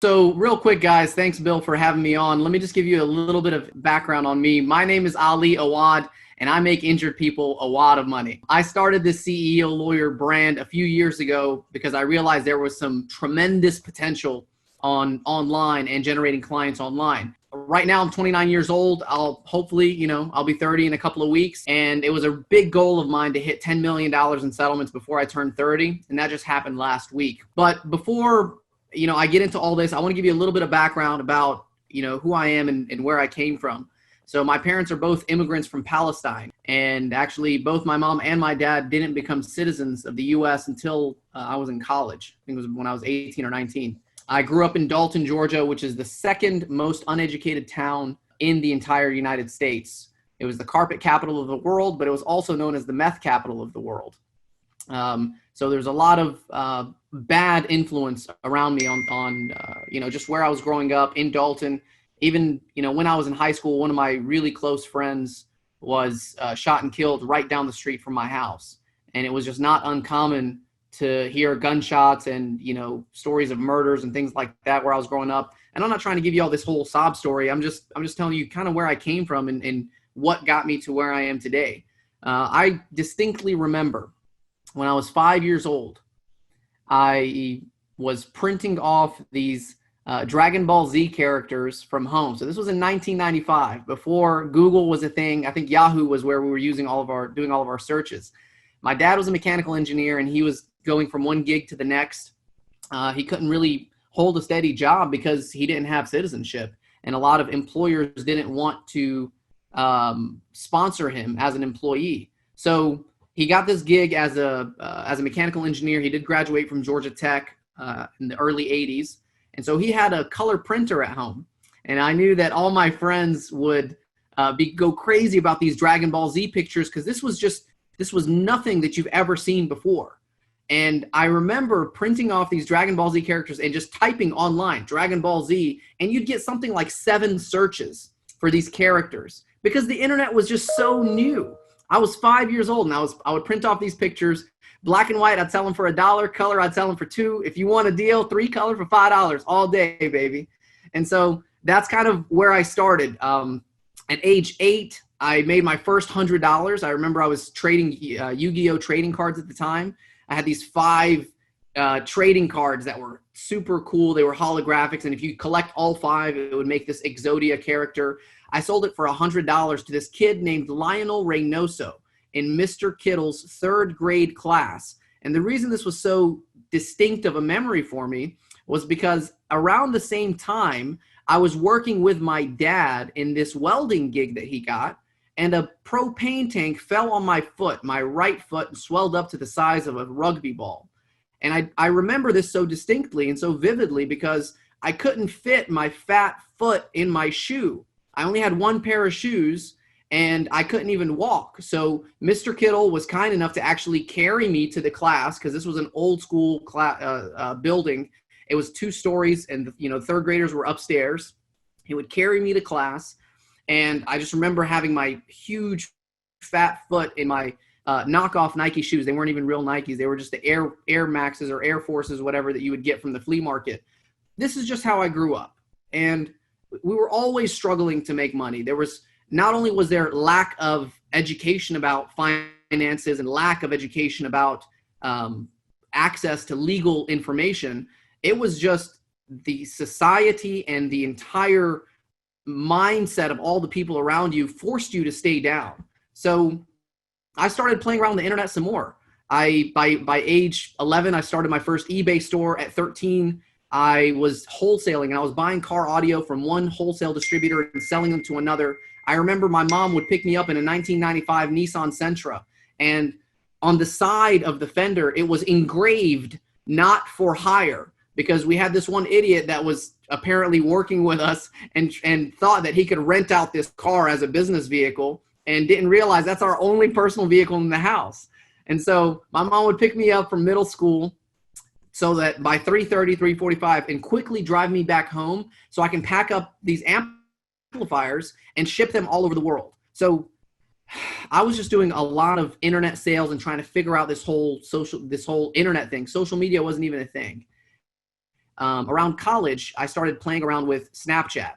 So real quick, guys, thanks, Bill, for having me on. Let me just give you a little bit of background on me. My name is Ali Awad, and I make injured people a wad of money. I started this CEO Lawyer brand a few years ago because I realized there was some tremendous potential online and generating clients online. Right now, I'm 29 years old. I'll hopefully, I'll be 30 in a couple of weeks. And it was a big goal of mine to hit $10 million in settlements before I turned 30. And that just happened last week. But before I get into all this, I want to give you a little bit of background about, who I am and where I came from. So my parents are both immigrants from Palestine. And actually, both my mom and my dad didn't become citizens of the U.S. until I was in college. I think it was when I was 18 or 19. I grew up in Dalton, Georgia, which is the second most uneducated town in the entire United States. It was the carpet capital of the world, but it was also known as the meth capital of the world. So there's a lot of bad influence around me on just where I was growing up in Dalton. Even, when I was in high school, one of my really close friends was shot and killed right down the street from my house. And it was just not uncommon to hear gunshots and, stories of murders and things like that where I was growing up. And I'm not trying to give you all this whole sob story. I'm just telling you kind of where I came from and what got me to where I am today. I distinctly remember when I was 5 years old, I was printing off these Dragon Ball Z characters from home. So this was in 1995, before Google was a thing. I think Yahoo was where we were doing all of our searches. My dad was a mechanical engineer, and he was going from one gig to the next. He couldn't really hold a steady job because he didn't have citizenship, and a lot of employers didn't want to sponsor him as an employee. So he got this gig as a mechanical engineer. He did graduate from Georgia Tech in the early 80s. And so he had a color printer at home. And I knew that all my friends would go crazy about these Dragon Ball Z pictures because this was nothing that you've ever seen before. And I remember printing off these Dragon Ball Z characters and just typing online Dragon Ball Z, and you'd get something like 7 searches for these characters because the internet was just so new. I was 5 years old, and I would print off these pictures, black and white. I'd sell them for $1, color I'd sell them for $2. If you want a deal, 3 color for $5 all day, baby. And so that's kind of where I started. At age 8, I made my first $100. I remember I was trading Yu-Gi-Oh trading cards at the time. I had these 5 trading cards that were super cool. They were holographics, and if you collect all 5, it would make this Exodia character. I sold it for $100 to this kid named Lionel Reynoso in Mr. Kittle's 3rd grade class. And the reason this was so distinct of a memory for me was because around the same time, I was working with my dad in this welding gig that he got, and a propane tank fell on my foot, my right foot, and swelled up to the size of a rugby ball. And I remember this so distinctly and so vividly because I couldn't fit my fat foot in my shoe. I only had 1 pair of shoes, and I couldn't even walk. So Mr. Kittle was kind enough to actually carry me to the class because this was an old school building. It was 2 stories, and 3rd graders were upstairs. He would carry me to class, and I just remember having my huge fat foot in my knockoff Nike shoes. They weren't even real Nikes. They were just the Air Maxes or Air Forces, whatever, that you would get from the flea market. This is just how I grew up. And we were always struggling to make money. Not only was there lack of education about finances and lack of education about access to legal information, it was just the society and the entire mindset of all the people around you forced you to stay down. So I started playing around the internet some more. By age 11, I started my first eBay store. At 13, I was wholesaling, and I was buying car audio from one wholesale distributor and selling them to another. I remember my mom would pick me up in a 1995 Nissan Sentra, and on the side of the fender, it was engraved "not for hire," because we had this one idiot that was apparently working with us and thought that he could rent out this car as a business vehicle and didn't realize that's our only personal vehicle in the house. And so my mom would pick me up from middle school so that by 3:30, 3:45, and quickly drive me back home so I can pack up these amplifiers and ship them all over the world. So I was just doing a lot of internet sales and trying to figure out this whole internet thing. Social media wasn't even a thing. around college, I started playing around with Snapchat.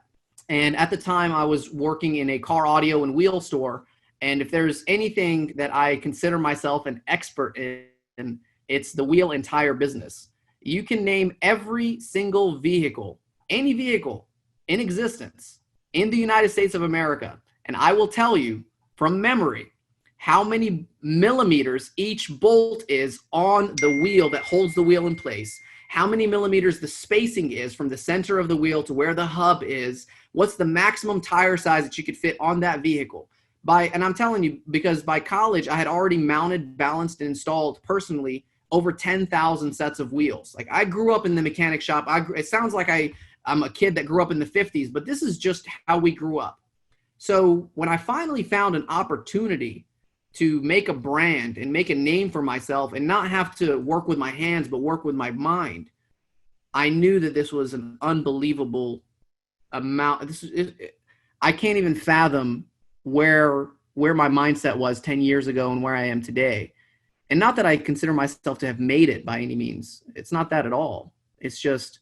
And at the time, I was working in a car audio and wheel store. And if there's anything that I consider myself an expert in, it's the wheel and tire business. You can name every single vehicle, any vehicle in existence in the United States of America, and I will tell you from memory how many millimeters each bolt is on the wheel that holds the wheel in place, how many millimeters the spacing is from the center of the wheel to where the hub is, what's the maximum tire size that you could fit on that vehicle. And I'm telling you, because by college, I had already mounted, balanced, and installed personally over 10,000 sets of wheels. Like, I grew up in the mechanic shop. It sounds like I'm a kid that grew up in the 50s, but this is just how we grew up. So when I finally found an opportunity to make a brand and make a name for myself and not have to work with my hands, but work with my mind, I knew that this was an unbelievable amount. I can't even fathom where my mindset was 10 years ago and where I am today. And not that I consider myself to have made it by any means. It's not that at all. It's just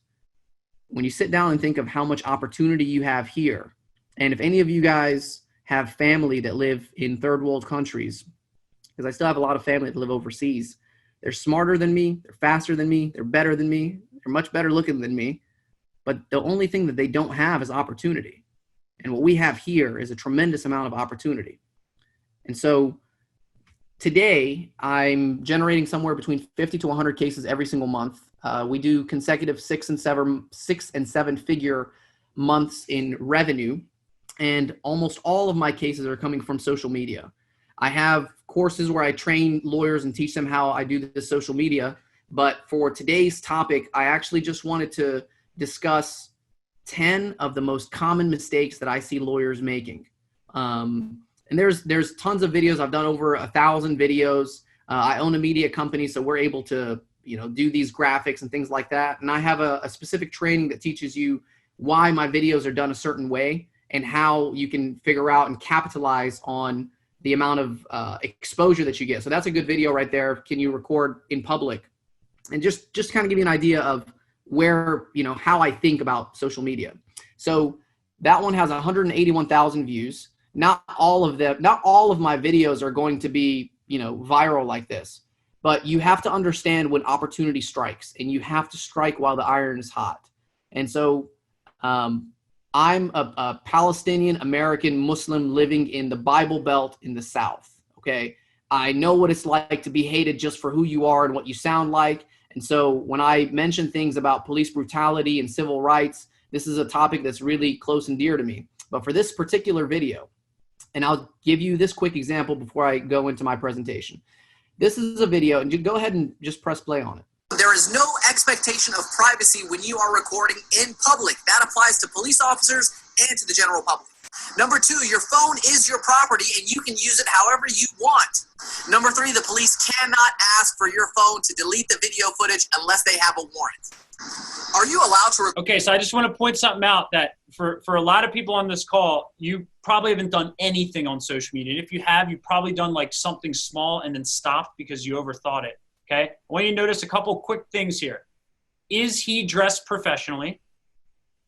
when you sit down and think of how much opportunity you have here, and if any of you guys have family that live in third world countries, because I still have a lot of family that live overseas, they're smarter than me, they're faster than me, they're better than me, they're much better looking than me, but the only thing that they don't have is opportunity. And what we have here is a tremendous amount of opportunity. And so today, I'm generating somewhere between 50 to 100 cases every single month. We do consecutive 6 and 7 figure months in revenue, and almost all of my cases are coming from social media. I have courses where I train lawyers and teach them how I do this social media, but for today's topic, I actually just wanted to discuss 10 of the most common mistakes that I see lawyers making. And there's tons of videos. I've done over 1,000 videos. I own a media company, so we're able to, do these graphics and things like that. And I have a specific training that teaches you why my videos are done a certain way and how you can figure out and capitalize on the amount of exposure that you get. So that's a good video right there. Can you record in public? And just kind of give you an idea of where, how I think about social media. So that one has 181,000 views. Not all of my videos are going to be, viral like this, but you have to understand when opportunity strikes, and you have to strike while the iron is hot. And so I'm a Palestinian American Muslim living in the Bible Belt in the South. Okay. I know what it's like to be hated just for who you are and what you sound like. And so when I mention things about police brutality and civil rights, this is a topic that's really close and dear to me. But for this particular video, and I'll give you this quick example before I go into my presentation. This is a video, and you go ahead and just press play on it. There is no expectation of privacy when you are recording in public. That applies to police officers and to the general public. Number 2, your phone is your property and you can use it however you want. Number 3, the police cannot ask for your phone to delete the video footage unless they have a warrant. Are you allowed to? Okay, so I just want to point something out that for a lot of people on this call, you probably haven't done anything on social media. And if you have, you've probably done like something small and then stopped because you overthought it. Okay, I want you to notice a couple quick things here. Is he dressed professionally?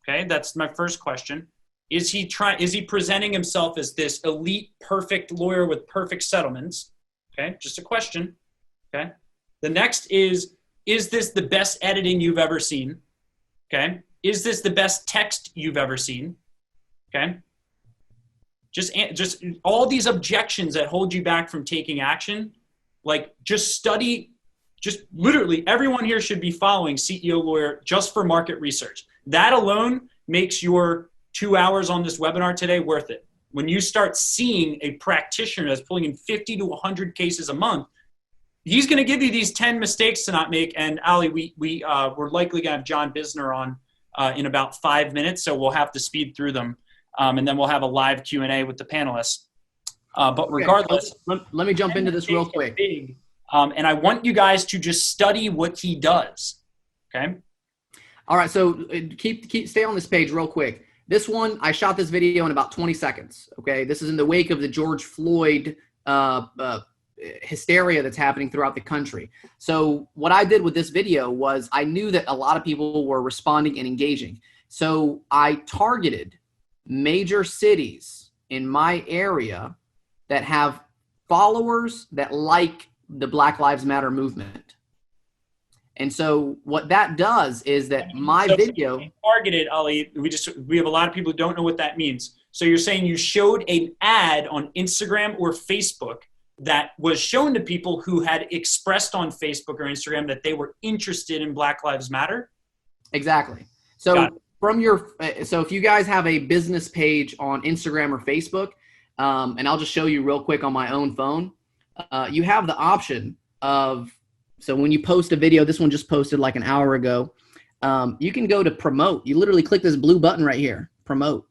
Okay, that's my first question. Is he presenting himself as this elite, perfect lawyer with perfect settlements? Okay, just a question. Okay, the next is this the best editing you've ever seen? Okay, is this the best text you've ever seen? Okay, just all these objections that hold you back from taking action, like just study. Just literally everyone here should be following CEO Lawyer just for market research. That alone makes your 2 hours on this webinar today worth it. When you start seeing a practitioner that's pulling in 50 to 100 cases a month, he's going to give you these 10 mistakes to not make. And Ali, we're likely going to have John Bisner on in about 5 minutes, so we'll have to speed through them. And then we'll have a live Q&A with the panelists. But regardless. Okay, let me jump into this real quick. Big. And I want you guys to just study what he does, okay? All right, so stay on this page real quick. This one, I shot this video in about 20 seconds, okay? This is in the wake of the George Floyd hysteria that's happening throughout the country. So what I did with this video was I knew that a lot of people were responding and engaging. So I targeted major cities in my area that have followers that like the Black Lives Matter movement. And so what that does is that my video targeted, Ali, we have a lot of people who don't know what that means. So you're saying you showed an ad on Instagram or Facebook that was shown to people who had expressed on Facebook or Instagram that they were interested in Black Lives Matter? Exactly. So so if you guys have a business page on Instagram or Facebook, and I'll just show you real quick on my own phone, you have the option of, so when you post a video, this one just posted like an hour ago, you can go to promote. You literally click this blue button right here, promote.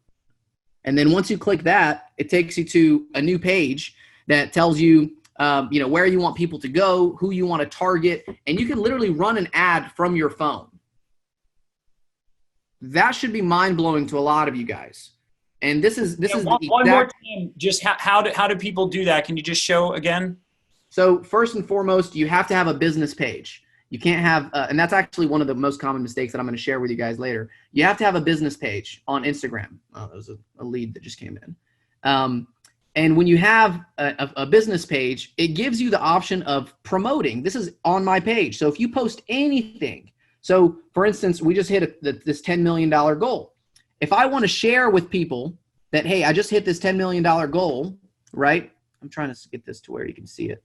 And then once you click that, it takes you to a new page that tells you, where you want people to go, who you want to target, and you can literally run an ad from your phone. That should be mind-blowing to a lot of you guys. And this is one more time. Just how do people do that? Can you just show again? So first and foremost, you have to have a business page. You can't have, and that's actually one of the most common mistakes that I'm going to share with you guys later. You have to have a business page on Instagram. Oh, that was a lead that just came in. And when you have a business page, it gives you the option of promoting. This is on my page. So if you post anything, so for instance, we just hit this $10 million goal. If I want to share with people that, hey, I just hit this $10 million goal, right? I'm trying to get this to where you can see it.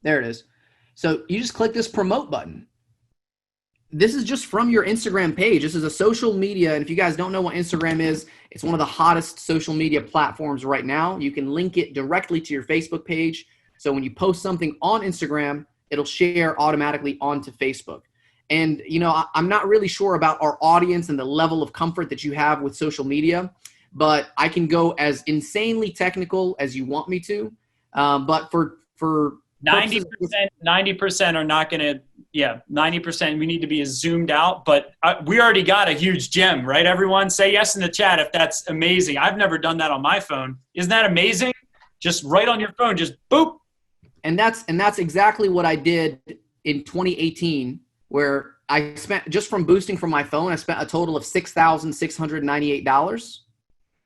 There it is. So you just click this promote button. This is just from your Instagram page. This is a social media. And if you guys don't know what Instagram is, it's one of the hottest social media platforms right now. You can link it directly to your Facebook page. So when you post something on Instagram, it'll share automatically onto Facebook. And, I'm not really sure about our audience and the level of comfort that you have with social media, but I can go as insanely technical as you want me to. But for 90% are not going to, 90% we need to be zoomed out, but we already got a huge gem, right? Everyone say yes in the chat if that's amazing. I've never done that on my phone. Isn't that amazing? Just right on your phone, just boop. And that's exactly what I did in 2018, where I spent, just from boosting from my phone, I spent a total of $6,698,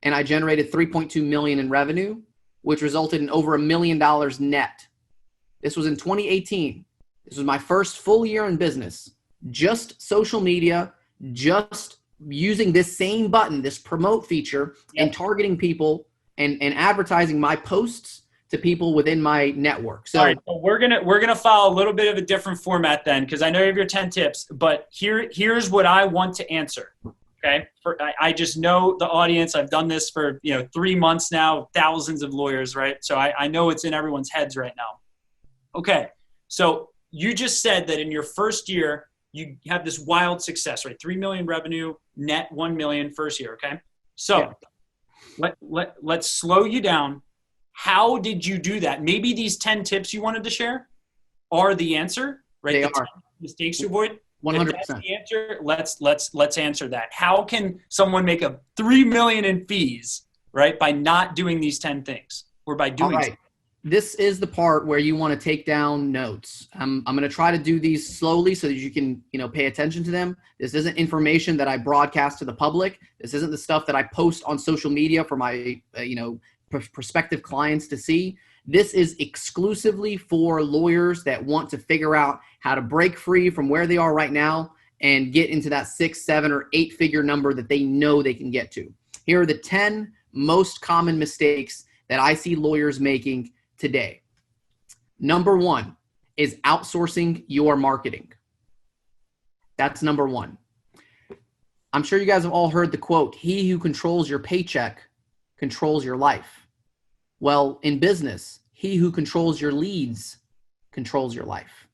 and I generated 3.2 million in revenue, which resulted in over $1 million net. This was in 2018. This was my first full year in business. Just social media, just using this same button, this promote feature, and targeting people and advertising my posts to people within my network. So, all right, so we're gonna follow a little bit of a different format then, because I know you have your 10 tips, but here's what I want to answer. Okay, I just know the audience. I've done this for 3 months now, thousands of lawyers, right? So I know it's in everyone's heads right now. Okay, so you just said that in your first year, you have this wild success, right? 3 million revenue, net 1 million first year, okay? So let's slow you down. How did you do that? Maybe these 10 tips you wanted to share are the answer, right? They are. Mistakes to avoid. 100%. If that's the answer, let's answer that. How can someone make a 3 million in fees, right, by not doing these 10 things or by doing something? This is the part where you want to take down notes. I'm going to try to do these slowly so that you can, pay attention to them. This isn't information that I broadcast to the public. This isn't the stuff that I post on social media for my, prospective clients to see. This is exclusively for lawyers that want to figure out how to break free from where they are right now and get into that 6, 7, or 8-figure number that they know they can get to. Here are the 10 most common mistakes that I see lawyers making today. Number 1 is outsourcing your marketing. That's number 1. I'm sure you guys have all heard the quote, "He who controls your paycheck controls your life." Well, in business, he who controls your leads controls your life.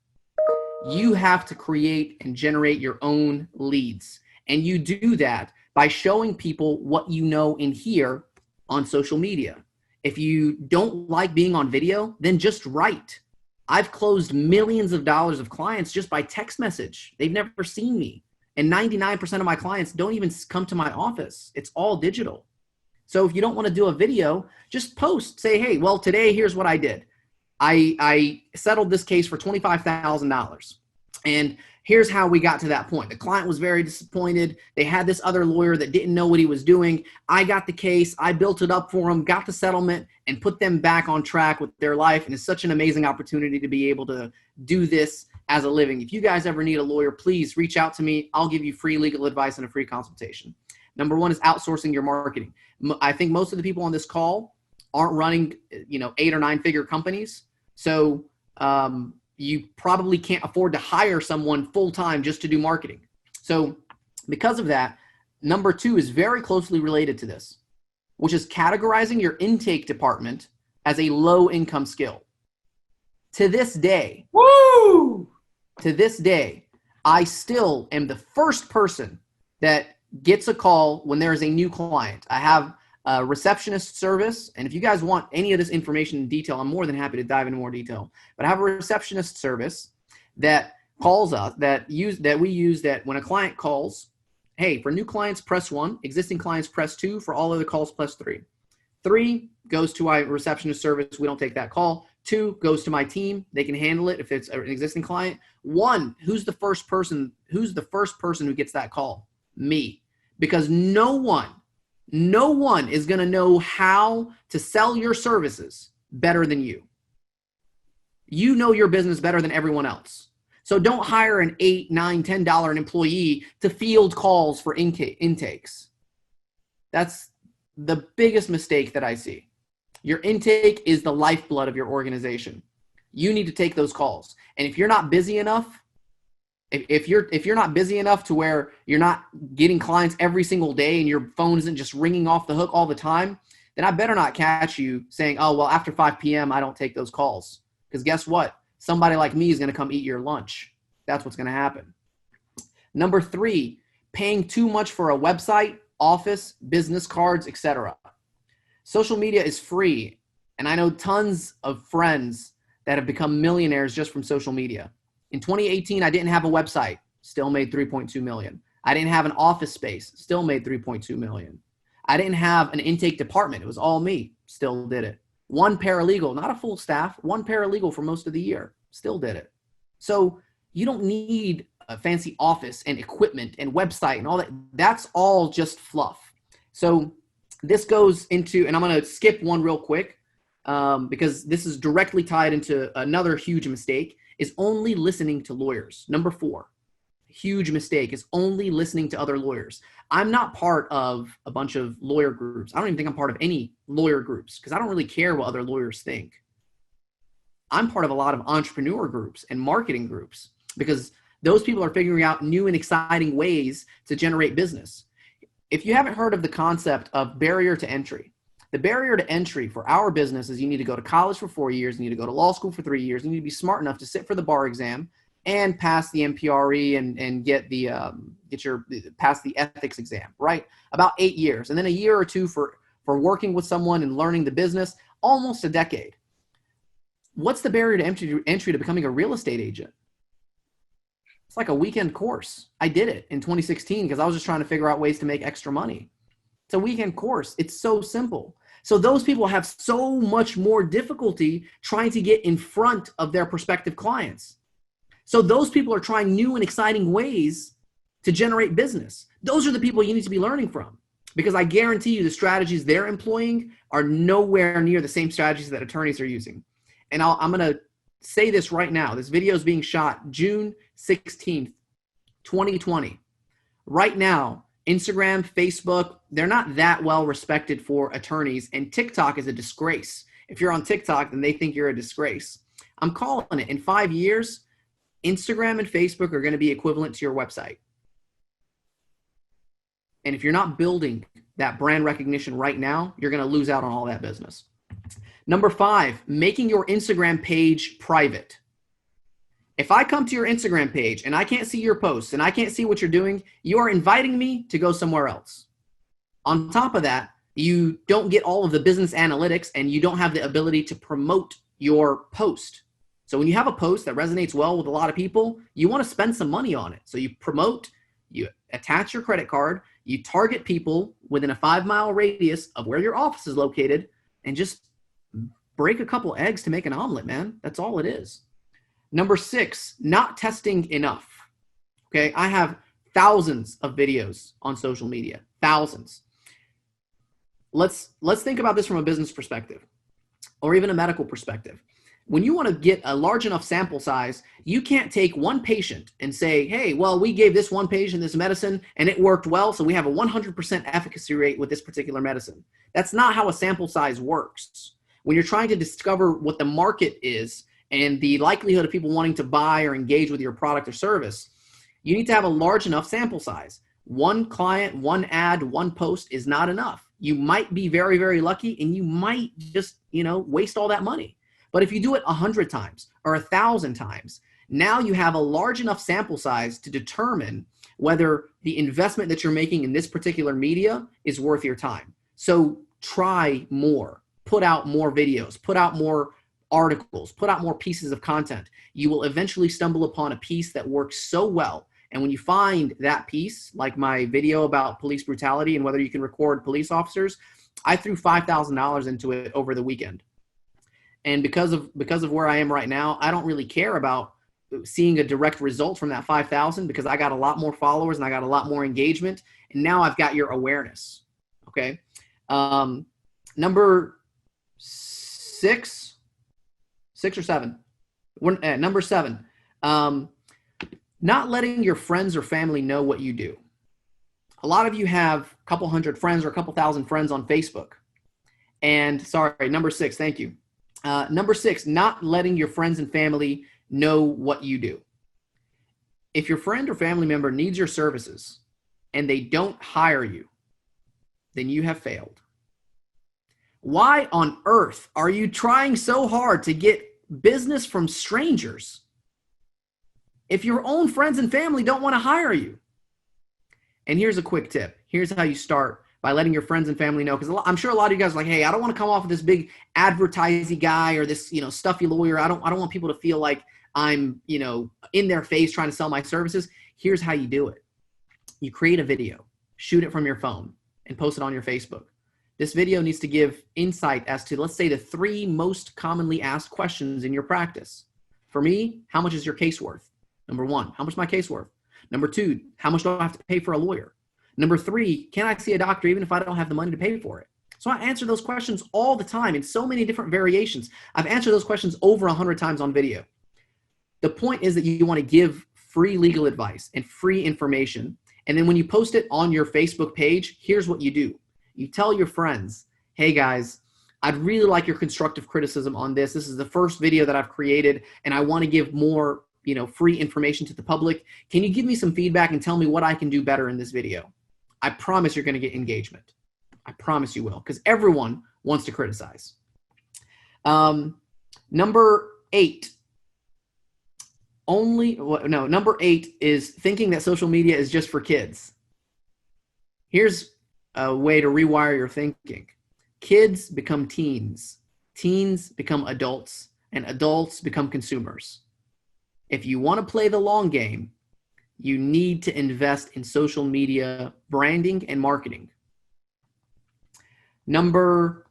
You have to create and generate your own leads. And you do that by showing people what you know and hear on social media. If you don't like being on video, then just write. I've closed millions of dollars of clients just by text message. They've never seen me. And 99% of my clients don't even come to my office. It's all digital. So if you don't want to do a video, just post. Say, hey, well, today, here's what I did. I settled this case for $25,000. And here's how we got to that point. The client was very disappointed. They had this other lawyer that didn't know what he was doing. I got the case. I built it up for them, got the settlement, and put them back on track with their life. And it's such an amazing opportunity to be able to do this as a living. If you guys ever need a lawyer, please reach out to me. I'll give you free legal advice and a free consultation. Number one is outsourcing your marketing. I think most of the people on this call aren't running, 8 or 9 figure companies. So you probably can't afford to hire someone full-time just to do marketing. So because of that, number 2 is very closely related to this, which is categorizing your intake department as a low income skill. To this day, I still am the first person that gets a call when there is a new client. I have a receptionist service, and if you guys want any of this information in detail, I'm more than happy to dive into more detail. But I have a receptionist service that calls us, that we use that when a client calls, hey, for new clients, press 1, existing clients, press 2, for all other calls, press 3. 3 goes to my receptionist service. We don't take that call. 2 goes to my team. They can handle it if it's an existing client. 1, who's the first person who gets that call? Me. Because no one is going to know how to sell your services better than you. You know your business better than everyone else. So don't hire an $8, $9, $10 an employee to field calls for intakes. That's the biggest mistake that I see. Your intake is the lifeblood of your organization. You need to take those calls. And if you're not busy enough, if you're not busy enough to where you're not getting clients every single day and your phone isn't just ringing off the hook all the time, then I better not catch you saying, oh, well, after 5 p.m., I don't take those calls. Because guess what? Somebody like me is going to come eat your lunch. That's what's going to happen. Number 3, paying too much for a website, office, business cards, etc. Social media is free. And I know tons of friends that have become millionaires just from social media. In 2018, I didn't have a website, still made $3.2 million. I didn't have an office space, still made $3.2 million. I didn't have an intake department. It was all me, still did it. 1 paralegal, not a full staff, 1 paralegal for most of the year, still did it. So you don't need a fancy office and equipment and website and all that. That's all just fluff. So this goes into, and I'm going to skip one real quick because this is directly tied into another huge mistake, is only listening to lawyers. Number 4, huge mistake, is only listening to other lawyers. I'm not part of a bunch of lawyer groups. I don't even think I'm part of any lawyer groups because I don't really care what other lawyers think. I'm part of a lot of entrepreneur groups and marketing groups because those people are figuring out new and exciting ways to generate business. If you haven't heard of the concept of barrier to entry, the barrier to entry for our business is you need to go to college for 4 years, you need to go to law school for 3 years, you need to be smart enough to sit for the bar exam and pass the MPRE and pass the ethics exam, right? About 8 years, and then a year or 2 for working with someone and learning the business, almost a decade. What's the barrier to entry to becoming a real estate agent? It's like a weekend course. I did it in 2016 because I was just trying to figure out ways to make extra money. It's a weekend course. It's so simple. So those people have so much more difficulty trying to get in front of their prospective clients. So those people are trying new and exciting ways to generate business. Those are the people you need to be learning from because I guarantee you the strategies they're employing are nowhere near the same strategies that attorneys are using. And I'm going to say this right now. This video is being shot June 16th, 2020. Right now, Instagram, Facebook, they're not that well respected for attorneys, and TikTok is a disgrace. If you're on TikTok, then they think you're a disgrace. I'm calling it. In 5 years, Instagram and Facebook are going to be equivalent to your website. And if you're not building that brand recognition right now, you're going to lose out on all that business. Number 5, making your Instagram page private. If I come to your Instagram page and I can't see your posts and I can't see what you're doing, you are inviting me to go somewhere else. On top of that, you don't get all of the business analytics and you don't have the ability to promote your post. So when you have a post that resonates well with a lot of people, you want to spend some money on it. So you promote, you attach your credit card, You target people within a 5-mile radius of where your office is located and just break a couple eggs to make an omelet, man. That's all it is. Number 6, not testing enough. Okay, I have thousands of videos on social media, thousands. Let's think about this from a business perspective or even a medical perspective. When you want to get a large enough sample size, you can't take one patient and say, hey, well, we gave this one patient this medicine and it worked well, so we have a 100% efficacy rate with this particular medicine. That's not how a sample size works. When you're trying to discover what the market is and the likelihood of people wanting to buy or engage with your product or service, you need to have a large enough sample size. One client, one ad, one post is not enough. You might be very, very lucky and you might just, waste all that money. But if you do it 100 times or 1,000 times, now you have a large enough sample size to determine whether the investment that you're making in this particular media is worth your time. So try more, put out more videos, put out more articles, put out more pieces of content. You will eventually stumble upon a piece that works so well. And when you find that piece, like my video about police brutality and whether you can record police officers, I threw $5,000 into it over the weekend. And because of where I am right now, I don't really care about seeing a direct result from that 5,000 because I got a lot more followers and I got a lot more engagement. And now I've got your awareness. Okay. Number 6 or 7. Number 7. Not letting your friends or family know what you do. A lot of you have a couple hundred friends or a couple thousand friends on Facebook. And number 6, thank you. Number 6, not letting your friends and family know what you do. If your friend or family member needs your services and they don't hire you, then you have failed. Why on earth are you trying so hard to get business from strangers if your own friends and family don't want to hire you? And here's a quick tip. Here's how you start by letting your friends and family know. Because I'm sure a lot of you guys are like, hey, I don't want to come off of this big advertising guy or this, stuffy lawyer. I don't want people to feel like I'm, in their face trying to sell my services. Here's how you do it. You create a video, shoot it from your phone, and post it on your Facebook. This video needs to give insight as to, let's say, the 3 most commonly asked questions in your practice. For me, how much is your case worth? Number 1, how much is my case worth? Number 2, how much do I have to pay for a lawyer? Number 3, can I see a doctor even if I don't have the money to pay for it? So I answer those questions all the time in so many different variations. I've answered those questions over 100 times on video. The point is that you want to give free legal advice and free information. And then when you post it on your Facebook page, here's what you do. You tell your friends, hey guys, I'd really like your constructive criticism on this. This is the first video that I've created and I want to give more, free information to the public. Can you give me some feedback and tell me what I can do better in this video? I promise you're going to get engagement. I promise you will, because everyone wants to criticize. Number 8. Number 8 is thinking that social media is just for kids. Here's a way to rewire your thinking. Kids become teens. Teens become adults, and adults become consumers. If you want to play the long game, you need to invest in social media branding and marketing. Number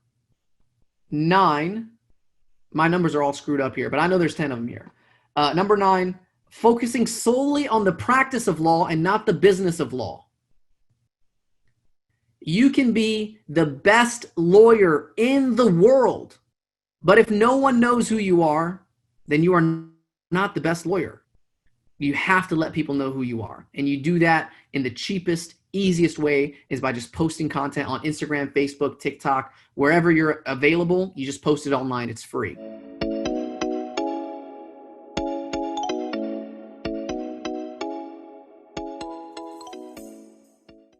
9, my numbers are all screwed up here, but I know there's 10 of them here. Number 9, focusing solely on the practice of law and not the business of law. You can be the best lawyer in the world, but if no one knows who you are, then you are not the best lawyer. You have to let people know who you are. And you do that in the cheapest, easiest way is by just posting content on Instagram, Facebook, TikTok, wherever you're available, you just post it online. It's free.